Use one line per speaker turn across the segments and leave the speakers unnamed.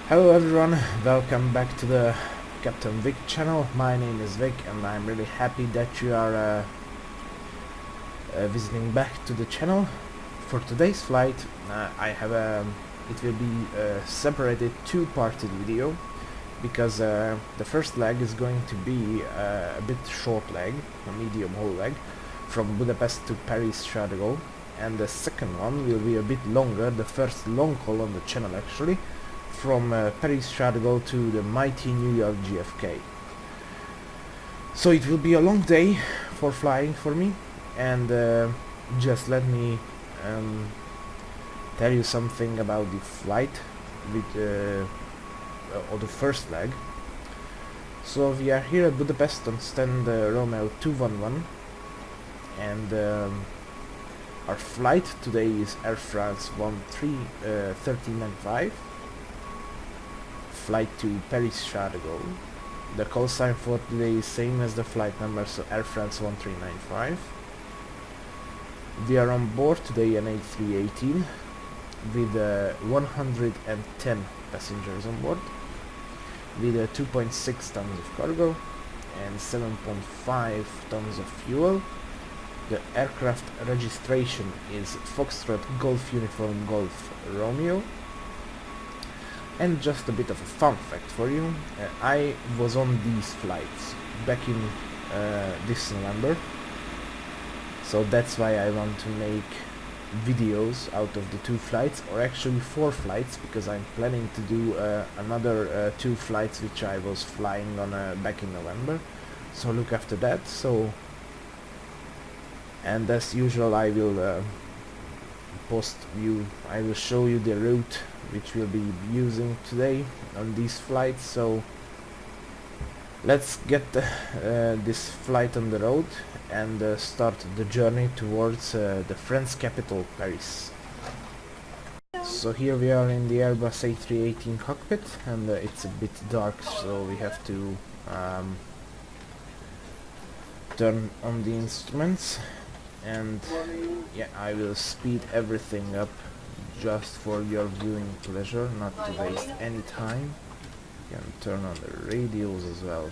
Hello everyone, welcome back to the Captain Vic channel. My name is Vic and I'm really happy that you are visiting back to the channel. For today's flight it will be a separated two-parted video because the first leg is going to be a bit short leg, a medium haul leg from Budapest to Paris De Gaulle, and the second one will be a bit longer, the first long haul on the channel actually, from Paris De Gaulle to the mighty New York JFK. So it will be a long day for flying for me, and just let me tell you something about the flight with or the first leg. So we are here at Budapest on stand Romeo 211, and our flight today is Air France 1395. Flight to Paris De Gaulle. The call sign for today is same as the flight number, so Air France 1395. We are on board today an A318 with 110 passengers on board, with 2.6 tons of cargo and 7.5 tons of fuel. The aircraft registration is Foxtrot Golf Uniform Golf Romeo. And just a bit of a fun fact for you, I was on these flights back in this November, so that's why I want to make videos out of the two flights, or actually 4 flights, because I'm planning to do another 2 flights which I was flying on back in November, so look after that. So, and as usual I will I will show you the route which we'll be using today on these flights. So let's get this flight on the road and start the journey towards the French capital, Paris. So here we are in the Airbus A318 cockpit, and it's a bit dark, so we have to turn on the instruments. And yeah, I will speed everything up just for your viewing pleasure, not to waste any time. You can turn on the radios as well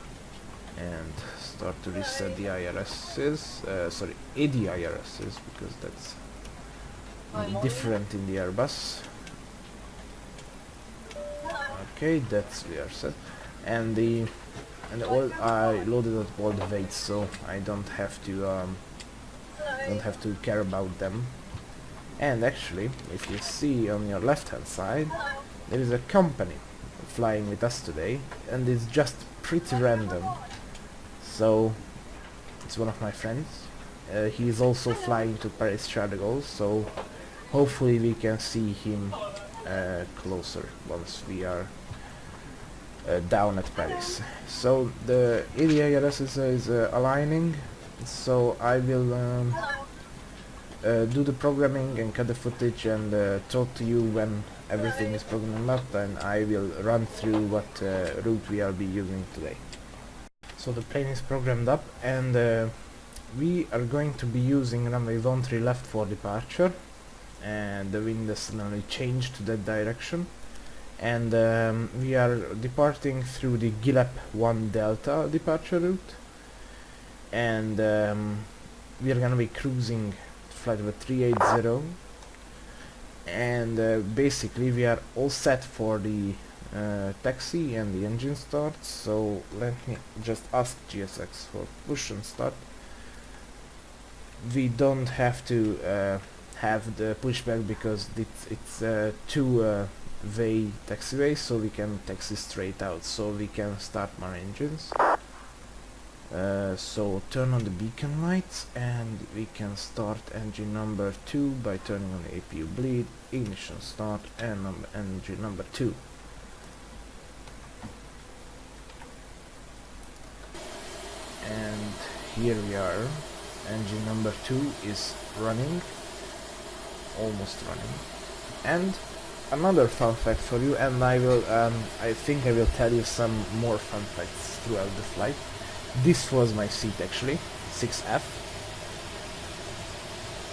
and start to reset the IRSs, ADIRSs, because that's different in the Airbus. Okay, that's we are set, and all I loaded up all the weights, so I don't have to care about them. And actually, if you see on your left hand side, there is a company flying with us today, and it's just pretty random. So it's one of my friends. He is also flying to Paris De Gaulle, so hopefully we can see him closer once we are down at Paris. So the ADIRS is aligning, so I will do the programming and cut the footage and talk to you when everything is programmed up, and I will run through what route we will be using today. So the plane is programmed up, and we are going to be using runway 13 left for departure, and the wind has suddenly changed to that direction, and we are departing through the Gillap 1 Delta departure route, and we are going to be cruising flight number 380, and basically we are all set for the taxi and the engine start. So let me just ask GSX for push and start. We don't have to have the pushback because it's two-way taxiway, so we can taxi straight out, so we can start our engines. So turn on the beacon lights, and we can start engine number 2 by turning on the APU bleed, ignition start, and engine number 2. And here we are, engine number 2 is running, almost running. And another fun fact for you, and I think I will tell you some more fun facts throughout the flight. This was my seat actually, 6F.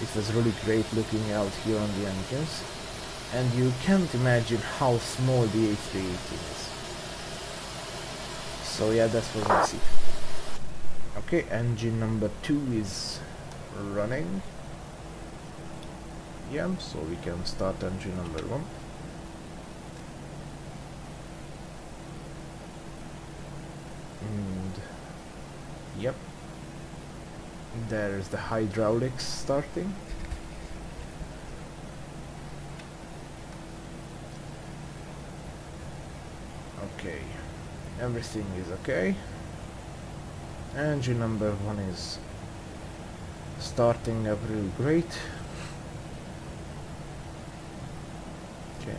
It was really great looking out here on the engines. and you can't imagine how small the A318 is. So yeah, that was messy. Okay, engine number 2 is running. Yeah, so we can start engine number 1. And yep, there's the hydraulics starting. Okay, everything is okay. Engine number 1 is starting up really great. Okay.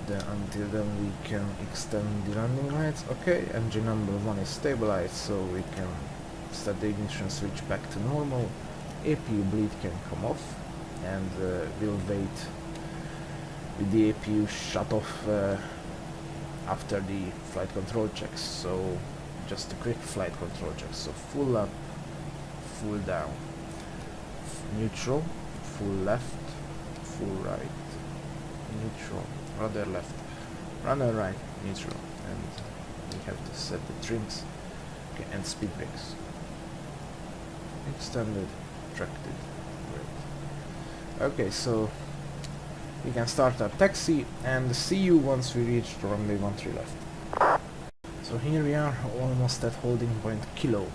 Until then we can extend the landing lights. Okay, engine number 1 is stabilized, so we can set the ignition switch back to normal. APU bleed can come off, and we'll wait with the APU shut off after the flight control checks. So just a quick flight control check. So full up, full down, neutral, full left, full right, neutral, rudder left, rudder right, neutral, and we have to set the trims. Okay, and speed brakes. Extended, tracted, great. Okay, so we can start our taxi and see you once we reach runway 13 left. So here we are, almost at holding point Kilo,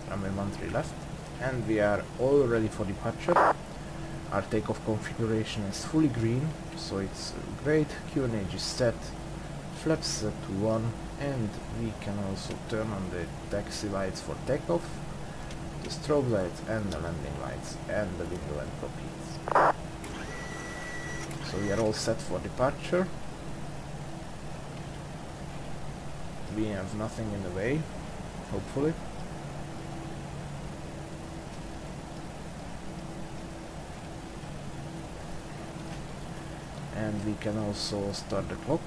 runway 13 left, and we are all ready for departure. Our takeoff configuration is fully green, so it's great. QNH is set, flaps set to 1, and we can also turn on the taxi lights for takeoff, the strobe lights and the landing lights, and the window and cockpits. So we are all set for departure. We have nothing in the way, hopefully. And we can also start the clock.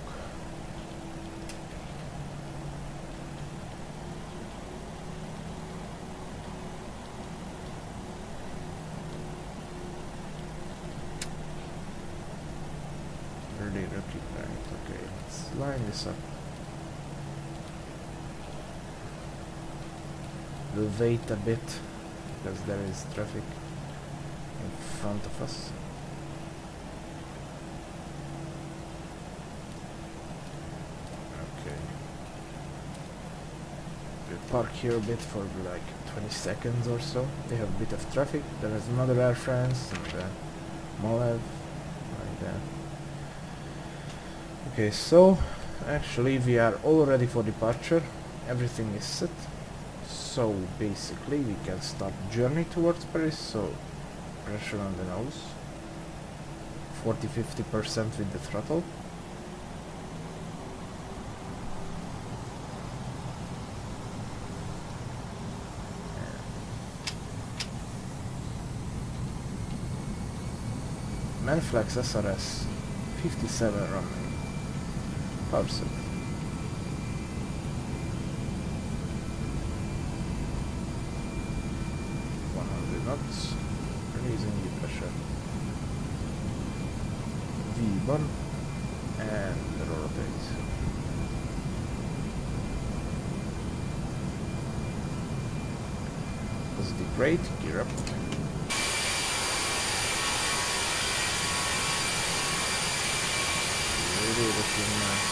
Really rookie right. Okay, let's line this up. We'll wait a bit because there is traffic in front of us. Park here a bit for like 20 seconds or so. They have a bit of traffic. There is another Air France and Molev like that. Okay, so actually we are all ready for departure. Everything is set. So basically we can start journey towards Paris. So pressure on the nose, 40-50% with the throttle. Manflex SRS 57 runway, power set. 100 knots, releasing the pressure. V1 and rotate. Positive rate, gear up. Looking nice.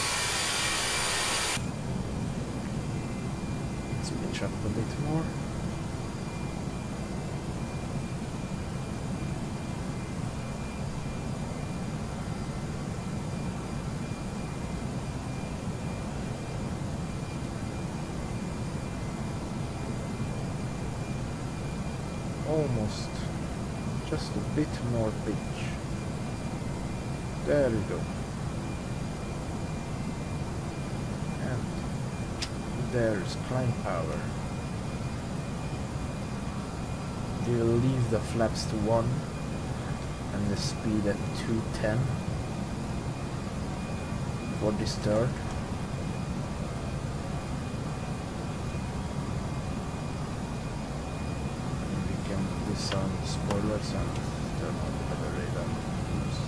Let's pitch up a bit more. Almost. Just a bit more pitch. There we go. There's climb power. We'll leave the flaps to 1 and the speed at 210 for this start. And we can disarm spoilers and turn on the weather radar. Oops.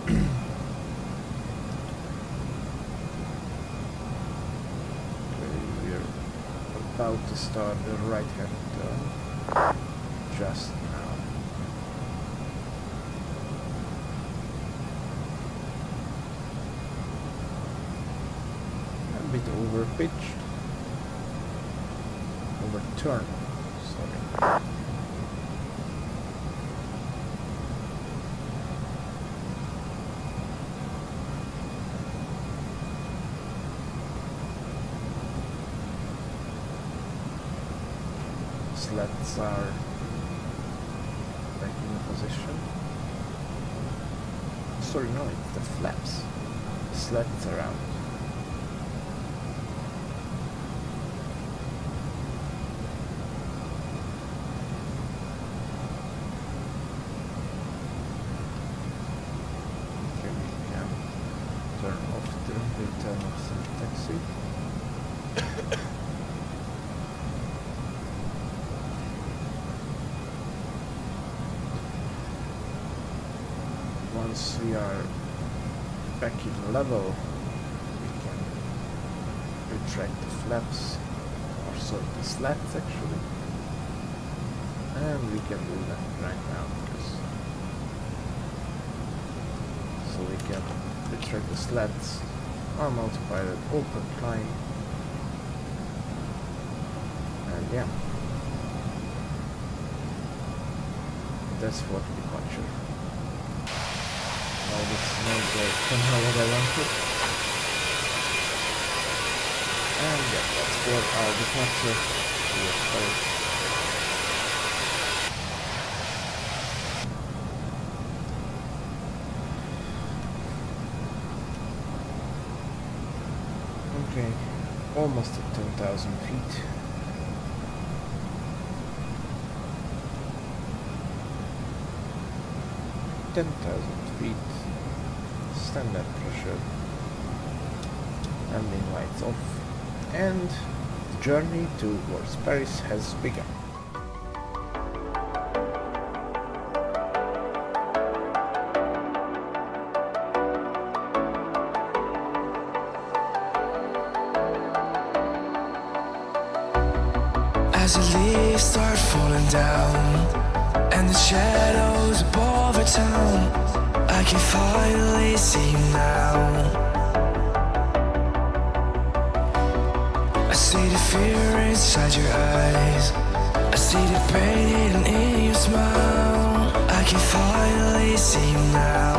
Okay, we're about to start the right hand turn just now. A bit over pitch. Overturn. Sorry. Slats are back in position. Sorry, no, it's the flaps. Slats are out. Okay, we can turn off the return of the taxi. Once we are back in level, we can retract the flaps, or sorry, the slats actually, and we can do that right now, so we can retract the slats on multipilot, open climb, and yeah, that's what we capture. Now this is not somehow what I wanted. And yeah, that's what our departure was first. Okay, almost at 10,000 feet. feet, standard pressure, landing lights off, and the journey towards Paris has begun.
As the leaves start falling down and the shadows above the town, I can finally see you now. I see the fear inside your eyes, I see the pain hidden in your smile. I can finally see you now.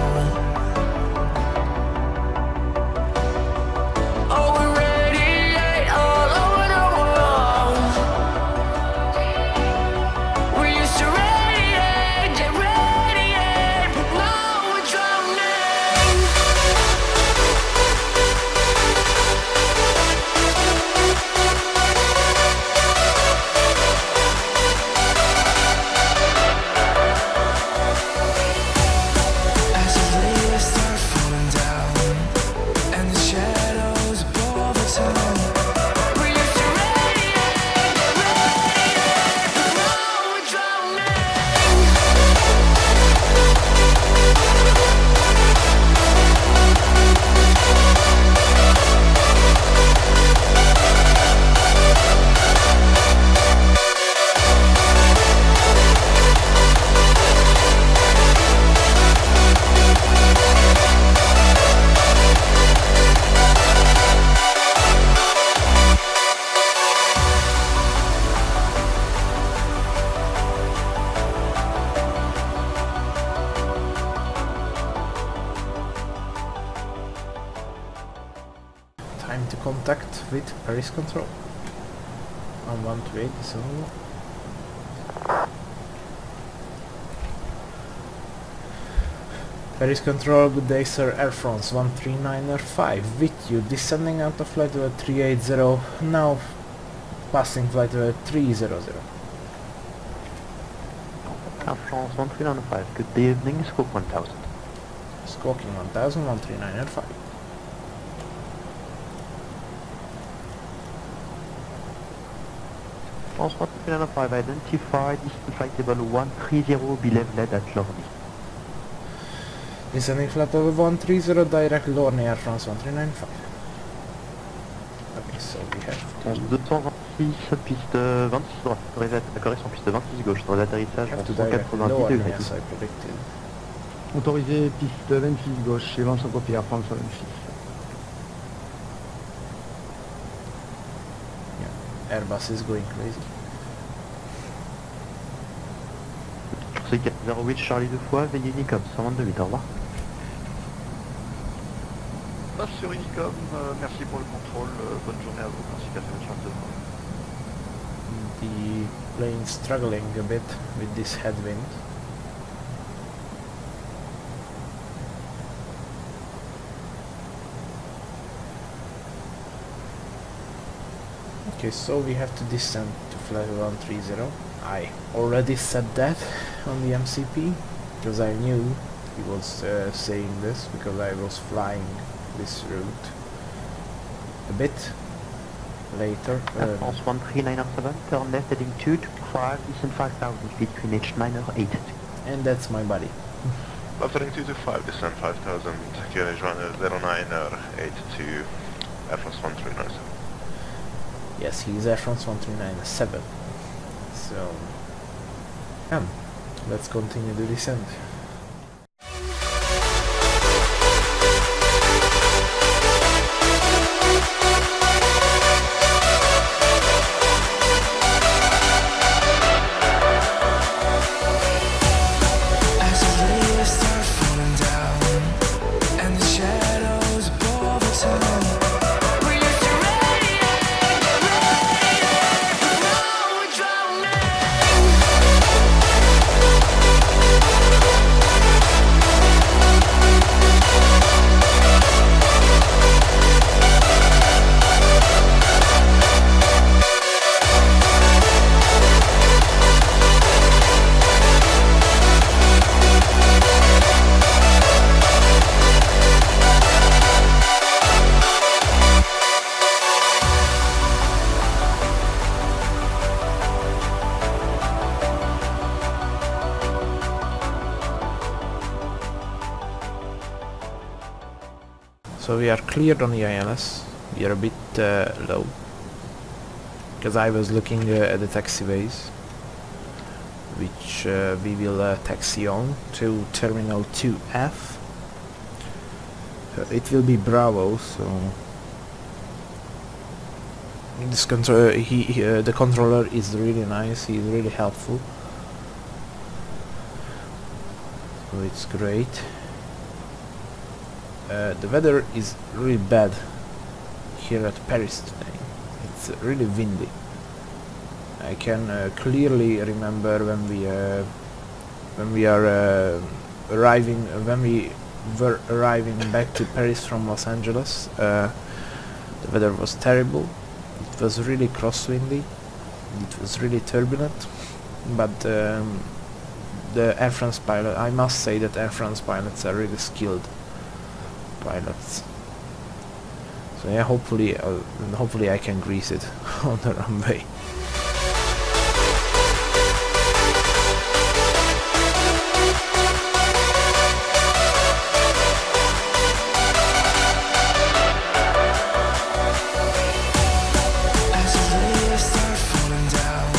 Time to contact with Paris Control on 128, so Paris Control, good day sir, Air France 13905 with you, descending out of flight level 380, now passing flight level 300.
Air France 13905, good evening, Squawk 1000.
Squawking 1000, 13905.
France 1395, identify distant flight level 130, be level at Lorny.
Descending flight level 130, direct Lorny Air France 1395. Okay, so we have
France 226, piste 26 droite, autorisé à correction piste 26 gauche, autorisé d'atterrissage en
to direct
190
Lorny
degrés.
as I predicted.
Autorisé piste 26 gauche, suivant son copie Air France 26.
Yeah, Airbus is going crazy.
C'est 08 Charlie 2 fois, veillez Unicom, 122.8, au revoir.
Passe sur Unicom, merci pour le contrôle, bonne journée à vous, ainsi qu'à votre chance de vol.
The plane struggling a bit with this headwind. Okay, so we have to descend to flight 130. I already said that on the MCP because I knew he was saying this because I was flying this route a bit later.
Air France 13907, turn left heading 225, descend 5000 feet between H9 or 8.
And that's my buddy.
Buffering 225, descend 5000, QNH runner 09er 82, Air France 1397.
Yes, he's Air France 1397. So, let's continue the descent.
As the leaves start falling down and the shadows above the town, we used to radiate, now we're drowning.
So we are cleared on the ILS. We are a bit low because I was looking at the taxiways, which we will taxi on to Terminal 2F. It will be Bravo, so this the controller is really nice. He is really helpful, so it's great. The weather is really bad here at Paris today. It's really windy. I can clearly remember when we were arriving back to Paris from Los Angeles. The weather was terrible. It was really crosswindy. It was really turbulent. But the Air France pilot, I must say that Air France pilots are really skilled pilots. So yeah, hopefully I can grease it on the runway.
As the leaves start falling down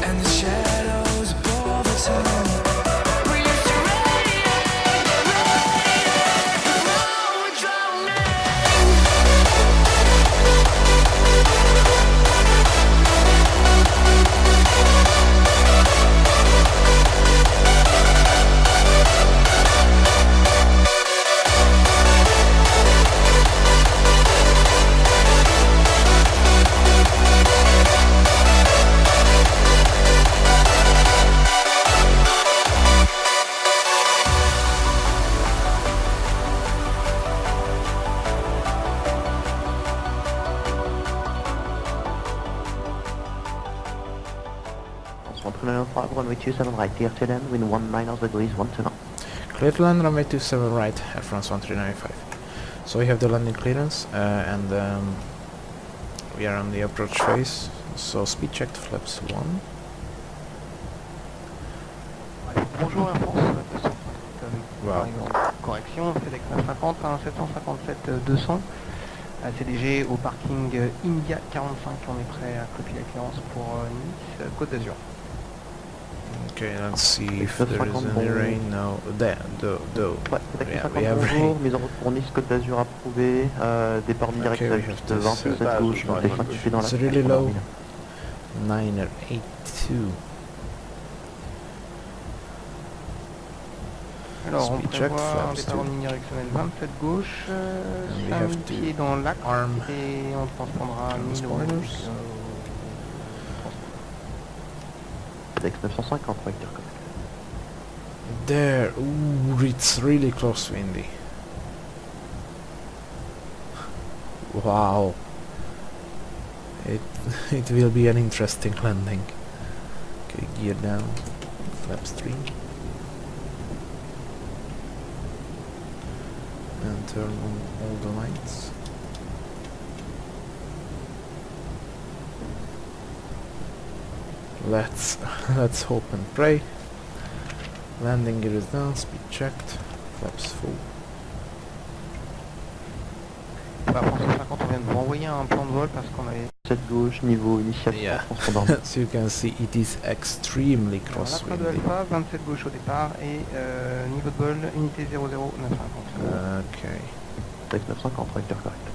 and the shadows above the town, we used to radiate, now we're drowning.
France 1305, runway 27 right, clear to land, wind 19 degrees, 1 to 9.
Clear to land, runway 27 right, Air France 1395. So we have the landing clearance and we are on the approach phase. So speed checked flaps 1.
Bonjour Air France,
Wow.
correction, FedEx 950, 757-200, CDG au parking India 45, on est prêt à copier la clearance pour Nice, Côte d'Azur.
Okay, let's see if there is any rain now. There, though.
Ouais, FedEx
Yeah,
50
we have
bonjour,
rain.
mise en route pour Nice, Côte d'Azur approuvé, départ direct
Okay,
à
we
la
have
piste
this,
27 gauche, montée 5 pieds dans la
It's really low. 982.
Alors on
Speed check,
prévoit un
flaps
départ
2.
en ligne directionnelle 27 gauche,
we
5
have to
pieds dans l'axe
arm
et on transpondra
the
1000 euros.
spoilers.
FedEx 950, vecteur correct.
There, ooh, it's really close, windy. Wow. It will be an interesting landing. Okay, gear down, flaps 3. And turn on all the lights. Let's hope and pray. Landing gear is down, speed checked, flaps full.
Bah, France 150, on vient de vous envoyer un plan de vol parce qu'on avait...
7 gauche, niveau initial,
Yeah,
transpondant.
as you can see, it is extremely
Alors, la trace de
crosswindy.
Alpha, 27 gauche au départ et niveau de vol, unité 00950.
Okay.
FedEx 950, vecteur correct.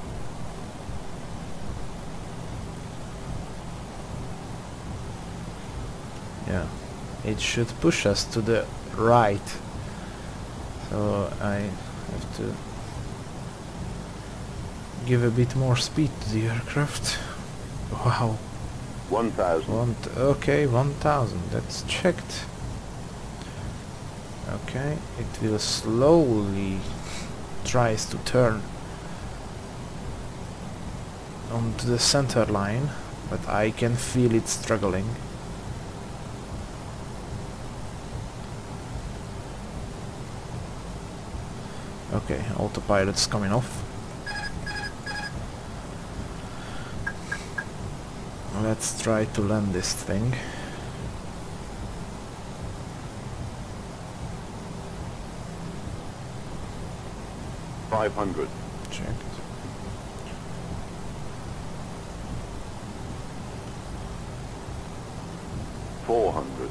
Yeah, it should push us to the right, so I have to give a bit more speed to the aircraft. Wow.
1,000.
Okay, 1000, that's checked. Okay, it will slowly tries to turn onto the center line, but I can feel it struggling. Okay, autopilot's coming off. Let's try to land this thing.
$500.
Checked.
$400.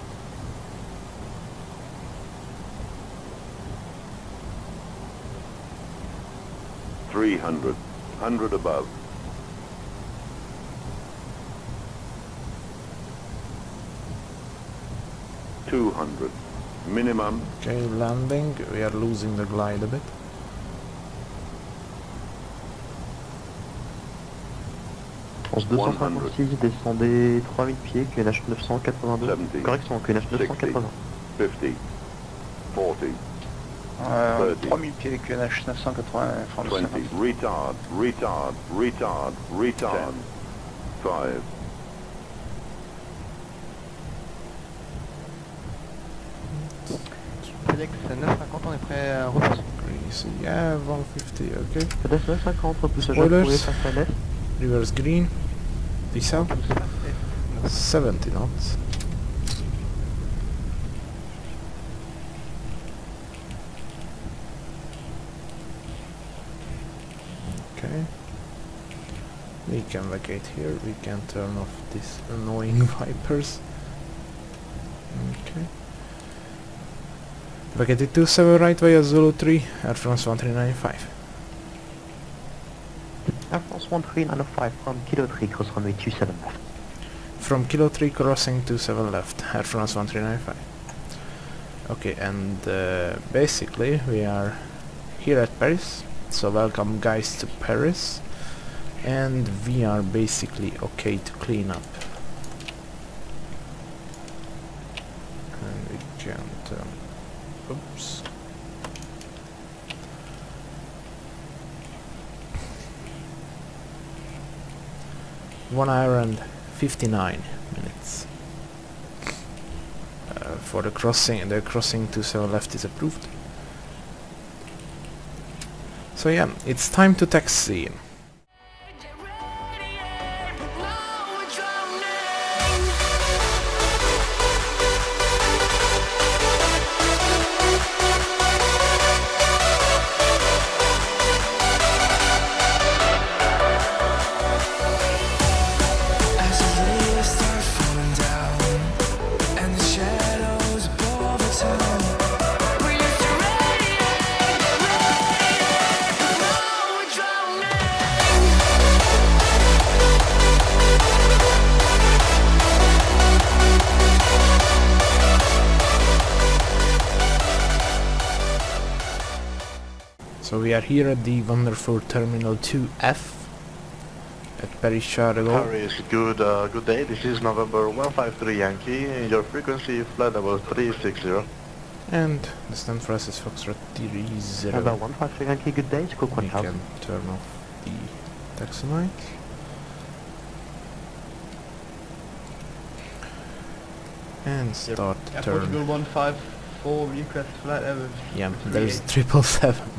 $300. 100 above. $200. Minimum.
Okay, landing. We are losing the glide a bit.
France 256, descendez 3000 pieds, QNH 982.
70.
Correction, QNH 980.
50. 40.
3000 pieds QNH 980 France
20.
50.
Retard. Retard. Retard. Retard. 5.
FedEx 950, on est prêt à repousser.
Greasy, yeah, 150, okay.
FedEx 950, repoussage
Spoilers.
approuvé face à l'est.
Reverse green. Descent. 70 knots. Okay. We can vacate here. We can turn off these annoying Vipers. Okay. Vacated 27 right via Zulu 3, Air France 1395.
Air France 1395 from Kilo 3, cross runway 27 left.
From Kilo 3 crossing 27 left, Air France 1395. Okay, and basically we are here at Paris, so welcome guys to Paris, and we are basically okay to clean up. And we can turn, oops. One hour and 59 minutes. For the crossing 27 left is approved. So yeah, it's time to taxi.
Get ready, but now we're drowning.
So we are here at the wonderful Terminal 2F at Paris De Gaulle.
Paris, good day. This is November 153 Yankee. Your frequency flight level 360.
And the stand for us is Foxtrot 30.
Number 153 Yankee, good day, Scope
We
1000.
can turn off the taxi lights. And start turn.
Portugal 154, request flight level.
Yeah, there's 777.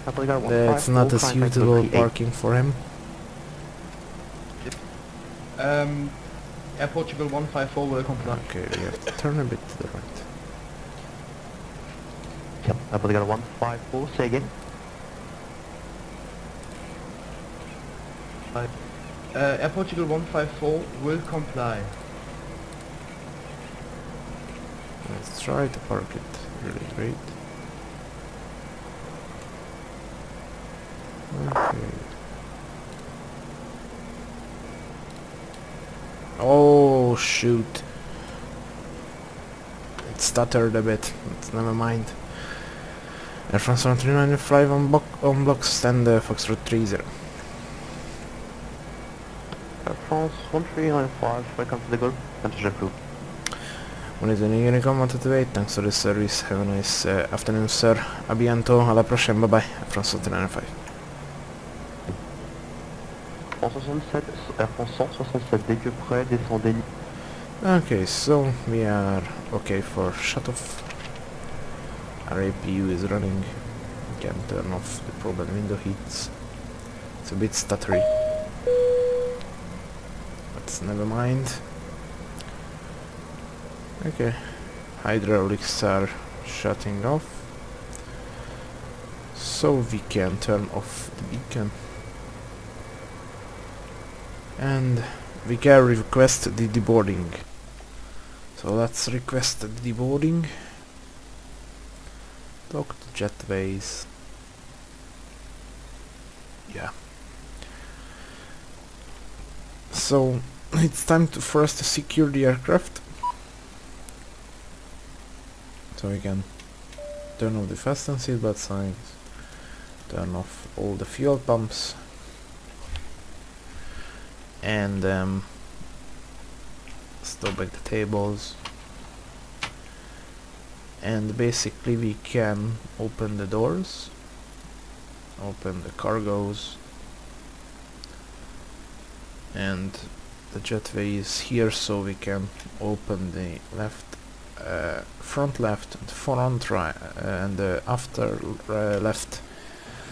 It's not a suitable parking for him.
Air Portugal 154 will comply.
Okay, we have to turn a bit to the right.
Yep, Air Portugal 154, say again.
Air Portugal 154 will comply.
Let's try to park it really great. Okay. Oh shoot. It stuttered a bit. It's never mind. Air France 139 on blocks, stand Foxtrot 30.
Air France 1395, welcome to the Gulf, and to JetBlue.
Unicom 128, thanks for the service. Have a nice afternoon, sir. A bientôt, alla prochaine, bye bye. Air France 195.
Air France 167, dès que prêt, descendez.
Okay, so we are okay for shut off. Our APU is running. We can turn off the problem window heats. It's a bit stuttery, but never mind. Okay, hydraulics are shutting off, so we can turn off the beacon. And we can request the deboarding. So let's request the deboarding. Talk to jetways. Yeah. So it's time for us to secure the aircraft. So we can turn off the fasten seatbelt signs, turn off all the fuel pumps, and stow back the tables, and basically we can open the doors, open the cargos, and the jetway is here, so we can open the front left and front right and after left.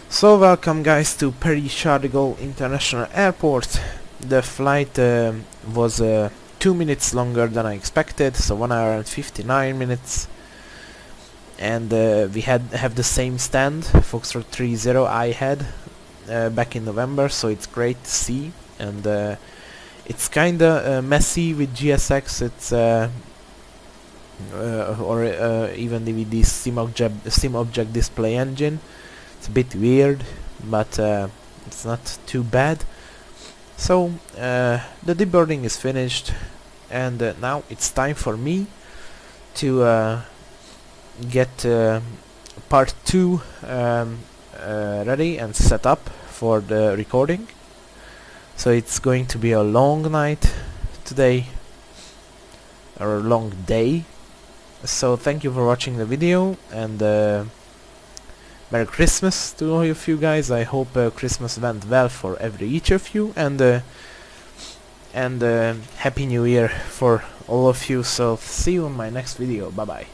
So welcome guys to Paris De Gaulle International Airport. The flight was 2 minutes longer than I expected, so 1 hour and 59 minutes, and we have the same stand, Foxtrot 30 I had back in November, so it's great to see. And it's kinda messy with GSX. It's or even with this sim object display engine. It's a bit weird, but it's not too bad. So the deboarding is finished, and now it's time for me to get part 2 ready and set up for the recording. So it's going to be a long night today, or a long day. So thank you for watching the video, and Merry Christmas to all of you guys. I hope Christmas went well for each of you, and Happy New Year for all of you. So see you in my next video. Bye bye.